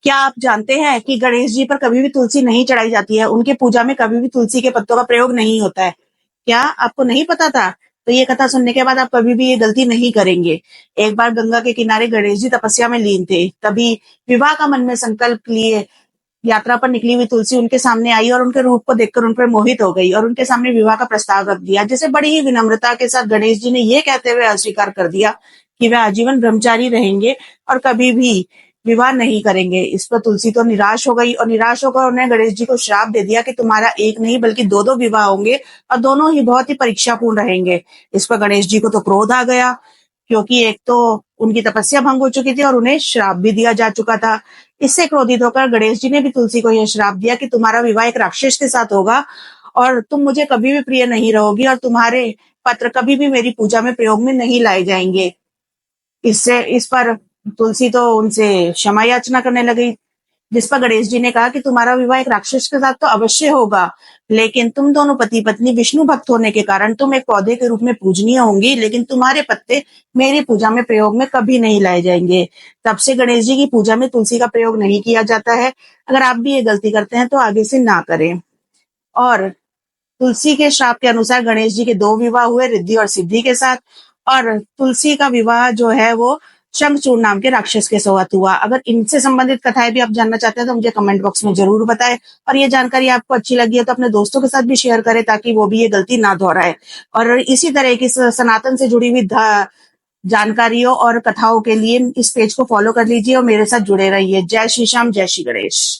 क्या आप जानते हैं कि गणेश जी पर कभी भी तुलसी नहीं चढ़ाई जाती है? उनके पूजा में कभी भी तुलसी के पत्तों का प्रयोग नहीं होता है। क्या आपको नहीं पता था? तो ये कथा सुनने के बाद आप कभी भी ये गलती नहीं करेंगे। एक बार गंगा के किनारे गणेश जी तपस्या में लीन थे। तभी विवाह का मन में संकल्प लिए यात्रा पर निकली हुई तुलसी उनके सामने आई और उनके रूप को देखकर उन पर मोहित हो गई और उनके सामने विवाह का प्रस्ताव रख दिया, जिसे बड़ी ही विनम्रता के साथ गणेश जी ने ये कहते हुए अस्वीकार कर दिया कि वे आजीवन ब्रह्मचारी रहेंगे और कभी भी विवाह नहीं करेंगे। इस पर तुलसी तो निराश हो गई और निराश होकर उन्हें गणेश जी को श्राप दे दिया कि तुम्हारा एक नहीं बल्कि दो दो विवाह होंगे और दोनों ही बहुत ही परीक्षापूर्ण रहेंगे। इस पर गणेश जी को तो क्रोध आ गया, क्योंकि एक तो उनकी तपस्या भंग हो चुकी थी और उन्हें श्राप भी दिया जा चुका था। इससे क्रोधित होकर गणेश जी ने भी तुलसी को यह श्राप दिया कि तुम्हारा विवाह एक राक्षस के साथ होगा और तुम मुझे कभी भी प्रिय नहीं रहोगी और तुम्हारे पत्र कभी भी मेरी पूजा में प्रयोग में नहीं लाए जाएंगे। इस पर तुलसी तो उनसे क्षमा याचना करने लगी, जिस पर गणेश जी ने कहा कि तुम्हारा विवाह एक राक्षस के साथ तो अवश्य होगा, लेकिन तुम दोनों पति पत्नी विष्णु भक्त होने के कारण तुम एक पौधे के रूप में पूजनीय होंगी, लेकिन तुम्हारे पत्ते मेरी पूजा में प्रयोग में कभी नहीं लाए जाएंगे। तब से गणेश जी की पूजा में तुलसी का प्रयोग नहीं किया जाता है। अगर आप भी ये गलती करते हैं तो आगे से ना करें। और तुलसी के श्राप के अनुसार गणेश जी के दो विवाह हुए, रिद्धि और सिद्धि के साथ। और तुलसी का विवाह जो है वो शंखचूड़ नाम के राक्षस के साथ हुआ। अगर इनसे संबंधित कथाएं भी आप जानना चाहते हैं तो मुझे कमेंट बॉक्स में जरूर बताएं। और ये जानकारी आपको अच्छी लगी है तो अपने दोस्तों के साथ भी शेयर करें ताकि वो भी ये गलती ना दोहराए। और इसी तरह की सनातन से जुड़ी हुई जानकारियों और कथाओं के लिए इस पेज को फॉलो कर लीजिए और मेरे साथ जुड़े रहिए। जय श्री श्याम, जय श्री गणेश।